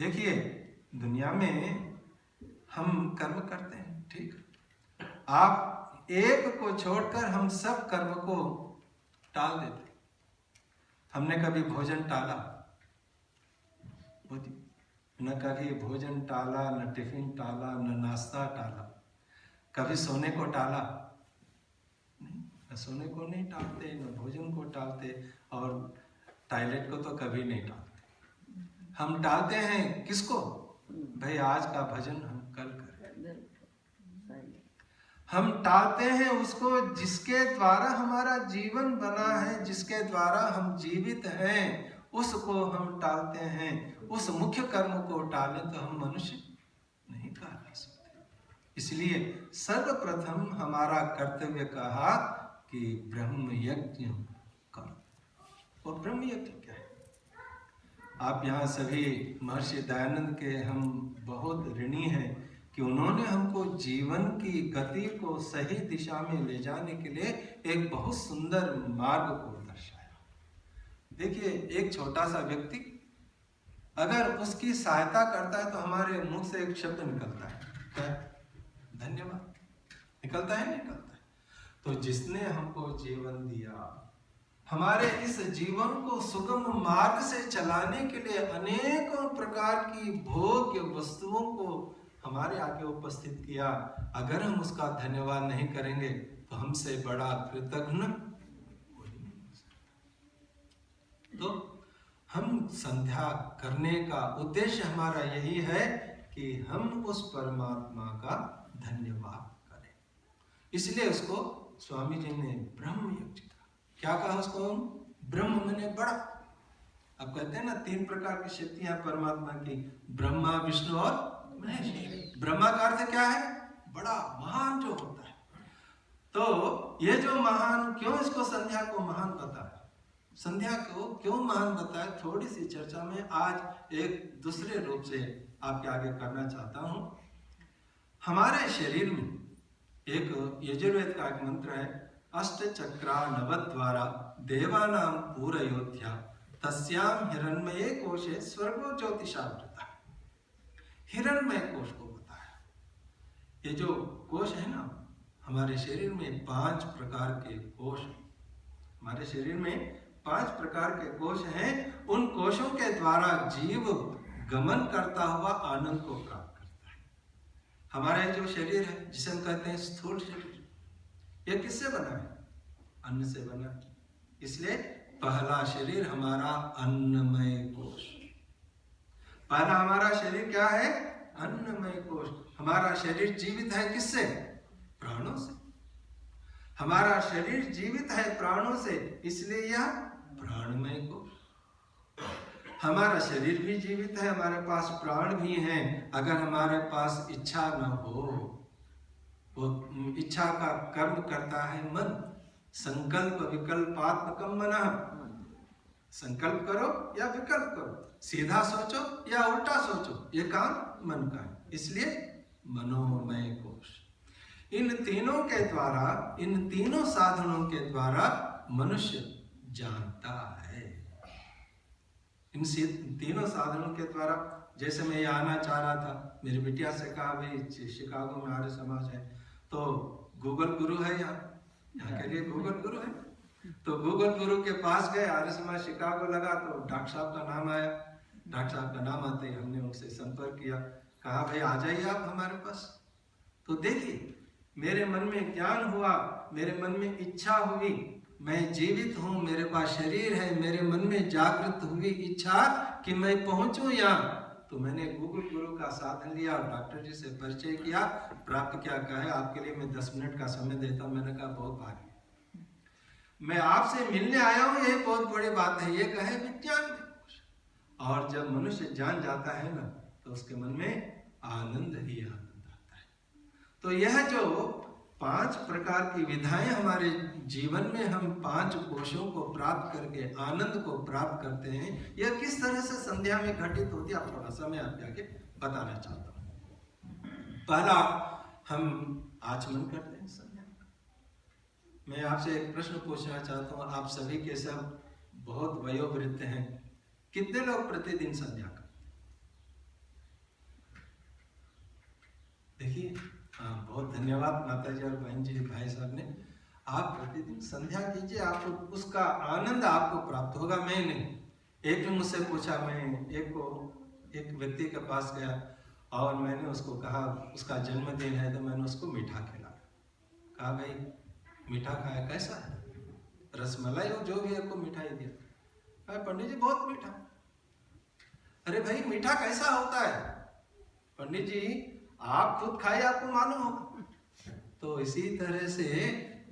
देखिए, दुनिया में हम कर्म करते हैं, ठीक। आप एक को छोड़कर हम सब कर्म को टाल देते। हमने कभी भोजन टाला? न कभी भोजन टाला, न टिफिन टाला, न नाश्ता टाला। कभी सोने को टाला? नहीं, न सोने को नहीं टालते, न भोजन को टालते, और टॉयलेट को तो कभी नहीं टालते। हम टालते हैं किसको? भाई आज का भजन हम कल करें। हम टालते हैं उसको जिसके द्वारा हमारा जीवन बना है, जिसके द्वारा हम जीवित हैं, उसको हम टालते हैं। उस मुख्य कर्म को टालें तो हम मनुष्य नहीं कहला सकते। इसलिए सर्वप्रथम हमारा कर्तव्य कहा कि ब्रह्म यज्ञ करो। और ब्रह्म यज्ञ क्या है? आप यहाँ सभी महर्षि दयानंद के हम बहुत ऋणी हैं कि उन्होंने हमको जीवन की गति को सही दिशा में ले जाने के लिए एक बहुत सुंदर मार्ग को दर्शाया। देखिए, एक छोटा सा व्यक्ति अगर उसकी सहायता करता है तो हमारे मुंह से एक शब्द निकलता है, क्या? धन्यवाद। निकलता है, निकलता है। तो जिसने हमको जीवन दिया, हमारे इस जीवन को सुगम मार्ग से चलाने के लिए अनेकों प्रकार की भोग्य वस्तुओं को हमारे आगे उपस्थित किया, अगर हम उसका धन्यवाद नहीं करेंगे तो हमसे बड़ा कृतज्ञ कोई नहीं हो सकता। तो हम संध्या करने का उद्देश्य हमारा यही है कि हम उस परमात्मा का धन्यवाद करें। इसलिए उसको स्वामी जी ने ब्रह्म यज्ञ कहा। क्या कहा उसको? ब्रह्म माने बड़ा। अब कहते हैं ना, 3 प्रकार की शक्तियां परमात्मा की, ब्रह्मा, विष्णु और महेश। ब्रह्मा का अर्थ क्या है? बड़ा, महान जो होता है। तो ये जो महान, क्यों इसको संध्या को महान बताया? संध्या को क्यों महान बताया? थोड़ी सी चर्चा में आज एक दूसरे रूप से आपके आगे करना चाहता हूं। हमारे शरीर में एक यजुर्वेद का एक मंत्र है, अष्टचक्रा नवद्वारा देवानां पूरयोध्या तस्याम हिरण्मये कोशे स्वर्गो ज्योतिषावृता। हिरण्मय कोश को बताया। ये जो कोश है ना, हमारे शरीर में 5 प्रकार के कोश हैं। हमारे शरीर में 5 प्रकार के कोश हैं। उन कोशों के द्वारा जीव गमन करता हुआ आनंद को प्राप्त करता है। हमारा जो शरीर है, जिसे हम कहते हैं स्थूल शरीर, यह किससे बना है? अन्न से बना है। इसलिए पहला शरीर हमारा अन्नमय कोश। पहला हमारा शरीर क्या है? अन्नमय कोश। हमारा शरीर जीवित है किससे? प्राणों से। हमारा शरीर जीवित है प्राणों से, इसलिए यह प्राणमय कोश। हमारा शरीर भी जीवित है, हमारे पास प्राण भी हैं। अगर हमारे पास इच्छा न हो, वो इच्छा का कर्म करता है मन। संकल्प विकल्पात्मकम मनः। संकल्प करो या विकल्प करो, सीधा सोचो या उल्टा सोचो, ये काम मन का है। इसलिए मनोमय कोश। इन तीनों के द्वारा, इन तीनों साधनों के द्वारा मनुष्य जानता है। इन तीनों साधनों के द्वारा, जैसे मैं ये आना चाह रहा था, मेरी बिटिया से कहा भाई शिकागो में आर्य समाज है, तो गूगल गुरु है, यहाँ के लिए गूगल गुरु है। तो गूगल गुरु के पास गए, आर्य समाज शिकागो लगा तो डॉक्टर साहब का नाम आया। डॉक्टर साहब का नाम आते ही हमने उनसे संपर्क किया, कहा भाई आ जाइए आप हमारे पास। तो देखिए, मेरे मन में ज्ञान हुआ, मेरे मन में इच्छा हुई, मैं जीवित हूँ, मेरे पास शरीर है, मेरे मन में जागृत हुई इच्छा कि मैं पहुंचूं यहाँ। तो मैंने गूगल गुरु का साधन लिया और डॉक्टर जी से परिचय किया, प्राप्त क्या कहे आपके लिए मैं 10 मिनट का समय देता हूँ। मैंने कहा बहुत भारी, मैं आपसे मिलने आया हूँ, ये बहुत बड़ी बात है। ये कहे विज्ञान में। और जब मनुष्य जान जाता है ना, तो उसके मन में आनंद ही आनंद आता है। तो यह जो 5 प्रकार की विधाएं हमारे जीवन में हम 5 कोशों को प्राप्त करके आनंद को प्राप्त करते हैं, यह किस तरह से संध्या में घटित होती है, आप थोड़ा सा मैं आपके आगे बताना चाहता हूँ। पहला हम आचमन करते हैं संध्या। मैं आपसे एक प्रश्न पूछना चाहता हूँ, आप सभी के सब बहुत वयोवृद्ध हैं, कितने लोग प्रतिदिन संध्या करते हैं? देखिए, बहुत धन्यवाद माता जी और बहन जी, भाई साहब ने। आप प्रतिदिन संध्या कीजिए, आपको उसका आनंद आपको प्राप्त होगा। मैं नहीं, एक ने मुझसे पूछा, मैं एक व्यक्ति के पास गया और मैंने उसको कहा, उसका जन्मदिन है, तो मैंने उसको मीठा खिलाया। कहा भाई मीठा खाया, कैसा है? रसमलाई हो जो भी है, को मिठाई दिया। कहा पंडित जी बहुत मीठा। अरे भाई मीठा कैसा होता है? पंडित जी आप खुद खाए, आपको मालूम होगा। तो इसी तरह से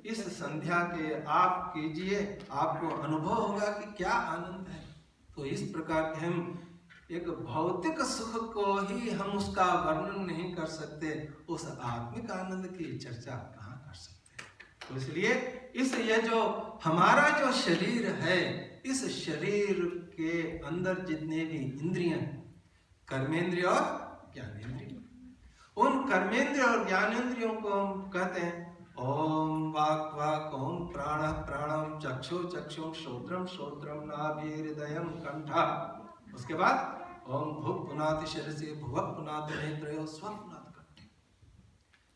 इस संध्या के आप कीजिए, आपको अनुभव होगा कि क्या आनंद है। तो इस प्रकार के हम एक भौतिक सुख को ही हम उसका वर्णन नहीं कर सकते, उस आत्मिक आनंद की चर्चा कहाँ कर सकते हैं। तो इसलिए ये जो हमारा जो शरीर है, इस शरीर के अंदर जितने भी इंद्रियां, कर्मेंद्रिय और ज्ञानेंद्रिय, उन कर्मेंद्रिय और ज्ञानेंद्रियों को हम कहते हैं ओम वाक् वाक्, ओम प्राण प्राणम, चक्षु चक्षुम, श्रोत्रम श्रोत्रम, नाभि हृदयम कंठा। उसके बाद ओम भुव पुनाति शिरसि, भुवः पुनाति नेत्रयो, स्वः पुनाति कंठे।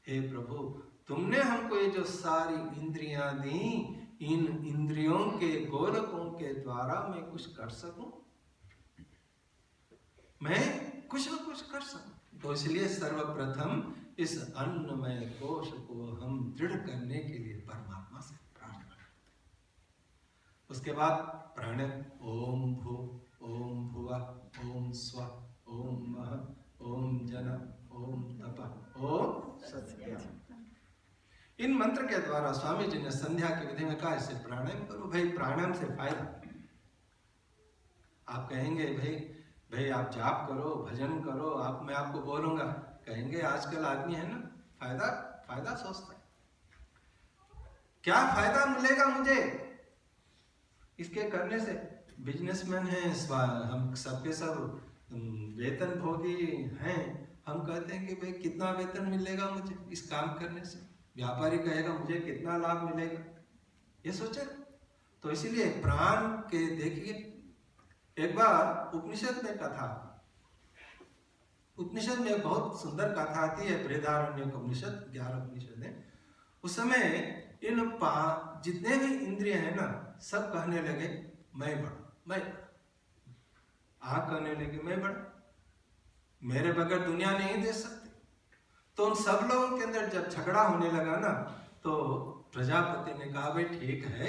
हे प्रभु, तुमने हमको ये जो सारी इंद्रियां दी, इन इंद्रियों के गोलकों के द्वारा मैं कुछ कर सकूं, मैं कुछ न कुछ कर सकूं। तो इसलिए सर्वप्रथम इस अन्नमय कोश को हम दृढ़ करने के लिए परमात्मा से प्रार्थना करते। उसके बाद प्राण, ओम भू, ओम भुवः, ओम स्वः, ओम महः, ओम जन, ओम तपः, ओम सत्यम्। इन मंत्र के द्वारा स्वामी जी ने संध्या की विधि में कहा इसे प्राणायाम करो। भाई प्राणायाम से फायदा, आप कहेंगे भाई आप जाप करो, भजन करो, मैं आपको बोलूंगा, कहेंगे आजकल आदमी है ना फायदा सोचता है, क्या फायदा मिलेगा मुझे इसके करने से? बिजनेसमैन है, हम सबके सब वेतन भोगी हैं, हम कहते हैं कि भाई कितना वेतन मिलेगा मुझे इस काम करने से? व्यापारी कहेगा मुझे कितना लाभ मिलेगा, ये सोचे। तो इसीलिए प्राण के देखिए, एक बार उपनिषद में कथा, उपनिषद में बहुत सुंदर कथा आती है, बृहदारण्यक उपनिषद, 11 उपनिषद है। उस समय इन जितने भी इंद्रिय है ना, सब कहने लगे मैं बड़ा। आँख कहने लगे मैं बड़ा, मेरे बगैर दुनिया नहीं दे सकते। तो उन सब लोगों के अंदर जब झगड़ा होने लगा ना, तो प्रजापति ने कहा भाई ठीक है,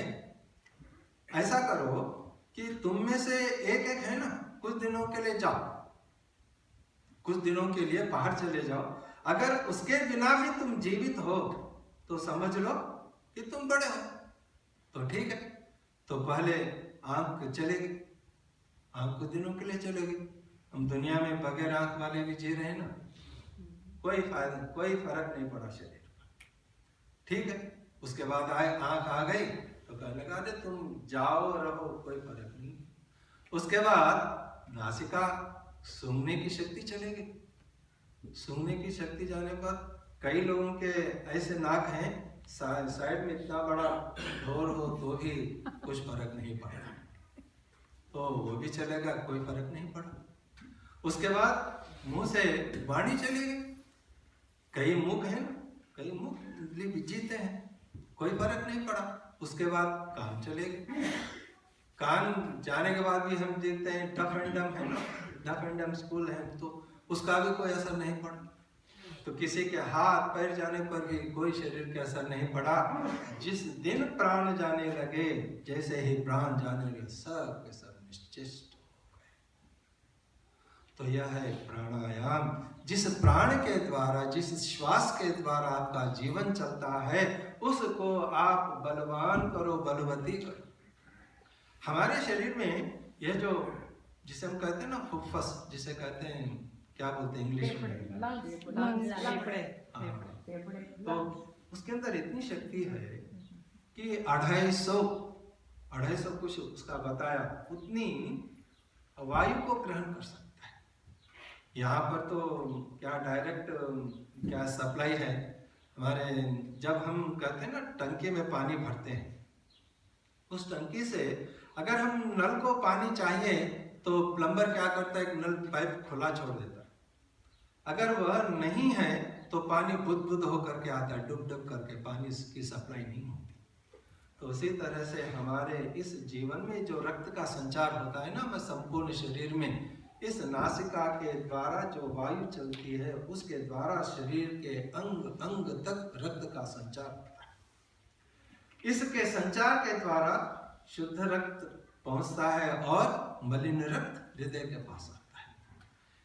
ऐसा करो कि तुम में से एक है ना, कुछ दिनों के लिए जाओ, कुछ दिनों के लिए बाहर चले जाओ, अगर उसके बिना भी तुम जीवित हो तो समझ लो कि तुम बड़े हो। तो ठीक है, तो पहले आंख चलेगी, आंख कुछ दिनों के लिए चलेगी। हम दुनिया में बगैर आंख वाले भी जी रहे ना, कोई फायदा, कोई फर्क नहीं पड़ा शरीर पर, ठीक है। उसके बाद आंख आ गई तो कहने लगा अरे तुम जाओ रहो, कोई फर्क नहीं। उसके बाद नासिका, सूंघने की शक्ति चलेगी। सूंघने की शक्ति जाने पर कई लोगों के ऐसे नाक हैं साइड में इतना बड़ा ढोर हो तो भी कुछ फर्क नहीं पड़ा, तो वो भी चलेगा, कोई फर्क नहीं पड़ा। उसके बाद मुंह से वाणी चलेगी, कई मुख हैं, कई मुख भी जीते हैं, कोई फर्क नहीं पड़ा। उसके बाद कान चलेगा, कान जाने के बाद भी हम देखते हैं टफ एंड डम है ना, टफ एंड डम स्कूल है, तो उसका भी कोई असर नहीं पड़ा। तो किसी के हाथ पैर जाने पर भी कोई शरीर के असर नहीं पड़ा। जिस दिन प्राण जाने लगे, जैसे ही प्राण जाने लगे, सब के सब निश्चिष्ट हो गए। तो यह है प्राणायाम। जिस प्राण के द्वारा, जिस श्वास के द्वारा आपका जीवन चलता है, उसको आप बलवान करो, बलवती करो। हमारे शरीर में यह जो जिसे हम कहते हैं ना फुफ्फस, जिसे कहते हैं, क्या बोलते हैं इंग्लिश में, तो उसके अंदर इतनी शक्ति है कि 250 कुछ उसका बताया, उतनी वायु को ग्रहण कर सकता है। यहाँ पर तो क्या डायरेक्ट क्या सप्लाई है हमारे, जब हम कहते हैं ना टंकी में पानी भरते हैं, उस टंकी से अगर हम नल को पानी चाहिए तो प्लम्बर क्या करता है, नल पाइप खुला छोड़ देता है। अगर वह नहीं है तो पानी बुद बुद होकर के आता है, डुब डुब करके, पानी की सप्लाई नहीं होती। तो उसी तरह से हमारे इस जीवन में जो रक्त का संचार होता है ना, मैं संपूर्ण शरीर में, इस नासिका के द्वारा जो वायु चलती है उसके द्वारा शरीर के अंग अंग तक रक्त का संचार होता है। इसके संचार के द्वारा शुद्ध रक्त पहुंचता है और मलिन रक्त हृदय के पास आता है।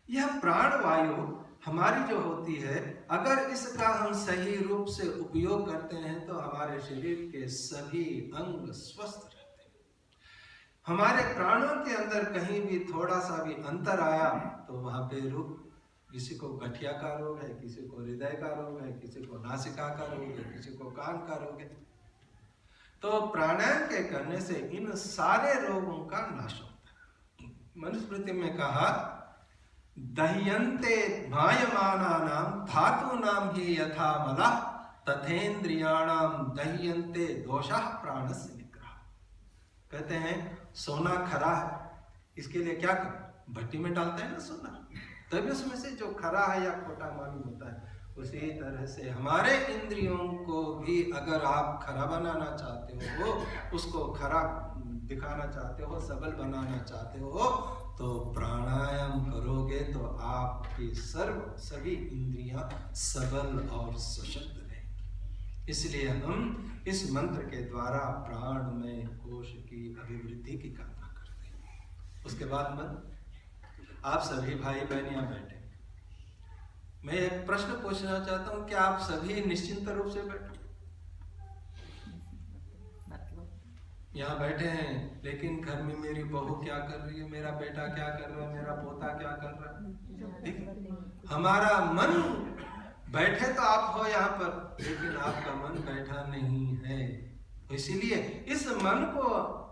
यह प्राण वायु हमारी जो होती है, अगर इसका हम सही रूप से उपयोग करते हैं तो हमारे शरीर के सभी अंग स्वस्थ रहते हैं। हमारे प्राणों के अंदर कहीं भी थोड़ा सा भी अंतर आया तो वहां पे रोग, किसी को गठिया का रोग है, किसी को हृदय का रोग है, किसी को नासिका का रोग है, किसी को कान का रोग है। तो प्राणायाम के करने से इन सारे रोगों का नाश होता है। मनुस्मृति में कहा, दह्यन्ते भायमानानां धातूनां हि यथा मलः तथेन्द्रियाणां दह्यन्ते दोषाः प्राणस्य निग्रह। कहते हैं सोना खरा है, इसके लिए क्या करें, भट्टी में डालते हैं ना सोना, तभी उसमें से जो खरा है या खोटा मालूम होता है। उसी तरह से हमारे इंद्रियों को भी अगर आप खरा बनाना चाहते हो, उसको खरा दिखाना चाहते हो, सबल बनाना चाहते हो, तो प्राणायाम करोगे तो आपकी सभी इंद्रियां सबल और सशक्त रहेंगी। इसलिए हम इस मंत्र के द्वारा प्राण में कोश की अभिवृद्धि की कामना करते हैं। उसके बाद आप सभी भाई बहन यहाँ बैठे, मैं एक प्रश्न पूछना चाहता हूँ, क्या आप सभी निश्चिंत रूप से बैठे यहाँ बैठे हैं, लेकिन घर में मेरी बहू क्या कर रही है, मेरा बेटा क्या कर रहा है, मेरा पोता क्या कर रहा है, ठीक, हमारा मन बैठे तो आप हो यहाँ पर, लेकिन आपका मन बैठा नहीं है। इसीलिए इस मन को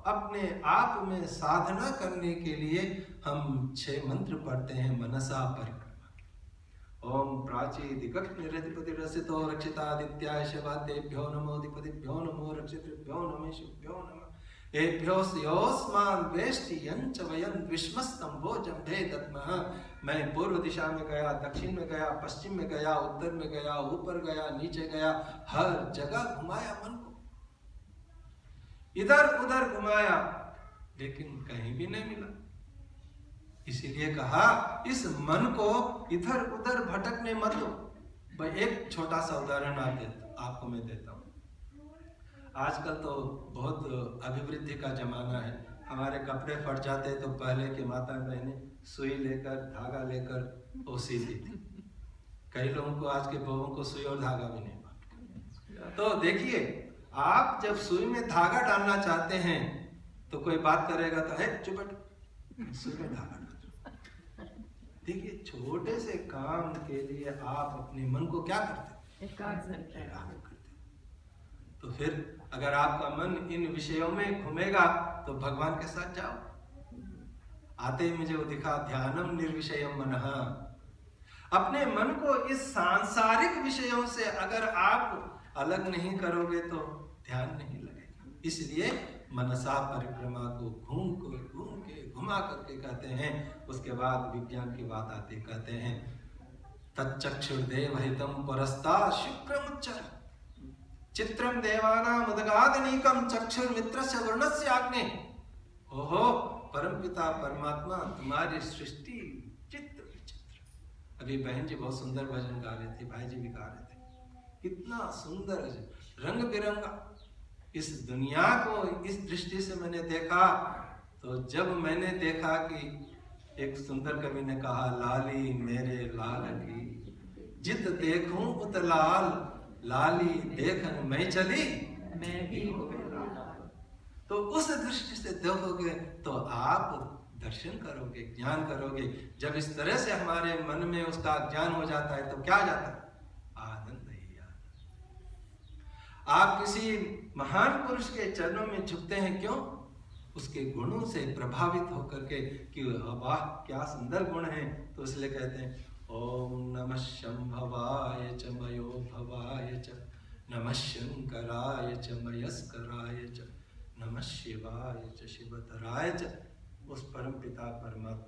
अपने आप में साधना करने के लिए हम 6 मंत्र पढ़ते हैं मनसा परिक्रमा। ओम प्राचीदिकक्षनिरधिपतिरसितो रक्षितादित्याय शिवादेभ्यो नमो अधिपतिभ्यो नमो रक्षितृभ्यो नमः शिवभ्यो नमः एभ्यो योस्मान् वेष्टि यञ्च वयं विश्वस्तंभो जम्भे दद्मः। मैं पूर्व दिशा में गया, दक्षिण में गया, पश्चिम में गया, उत्तर में गया, ऊपर गया, नीचे गया, हर जगह घुमाया मन को, इधर उधर घुमाया, लेकिन कहीं भी नहीं मिला। इसीलिए कहा इस मन को इधर उधर भटकने मत दो। एक छोटा सा उदाहरण आपको मैं देता हूँ। आजकल तो बहुत अभिवृद्धि का जमाना है, हमारे कपड़े फट जाते तो पहले की माता बहनें सुई लेकर धागा लेकर वो सीती थी। कई लोगों को, आज के बहुओं को सुई और धागा भी नहीं मालूम। तो देखिए, आप जब सुई में धागा डालना चाहते हैं तो कोई बात करेगा तो है चुप, सुई में धागा डाल। देखिए, छोटे से काम के लिए आप अपने मन को क्या करते हैं, तो फिर अगर आपका मन इन विषयों में घूमेगा तो भगवान के साथ जाओ। आते ही मुझे वो दिखा, ध्यानम निर्विषयम मनः। अपने मन को इस सांसारिक विषयों से अगर आप अलग नहीं करोगे तो ध्यान नहीं लगेगा। इसलिए मनसा परिक्रमा को घूम के घुमा करके कहते हैं। उसके बाद विज्ञान की बात आती, कहते हैं तच्चक्षुर्देव हितम परस्ता शुक्रमुच्चर चित्रम देवानां उदगादनीकम चक्षुर्मित्रस्य वर्णस्य आग्ने। ओहो परमपिता परमात्मा, तुम्हारी सृष्टि चित्र विचित्र। अभी बहन जी बहुत सुंदर भजन गा रहे थे, भाई जी भी गा रहे थे, कितना सुंदर रंग बिरंगा। इस दुनिया को इस दृष्टि से मैंने देखा, तो जब मैंने देखा कि एक सुंदर कवि ने कहा, लाली मेरे लाल की जित देखूं उत लाल, लाली देखन मैं चली मैं भी हो लाल। तो उस दृष्टि से देखोगे तो आप दर्शन करोगे, ज्ञान करोगे। जब इस तरह से हमारे मन में उसका ज्ञान हो जाता है तो क्या जाता है, आनंद ही आनंद। आप किसी महान पुरुष के चरणों में झुकते हैं, क्यों? उसके गुणों से प्रभावित होकर के कि वाह क्या सुंदर गुण है, तो इसलिए कहते हैं ओम नमः शंभवाय च मयो भवाय च, नमः शंकराय च मयस्कराय च, नमः शिवाय च शिवतराय च। उस परम पिता परमात्मा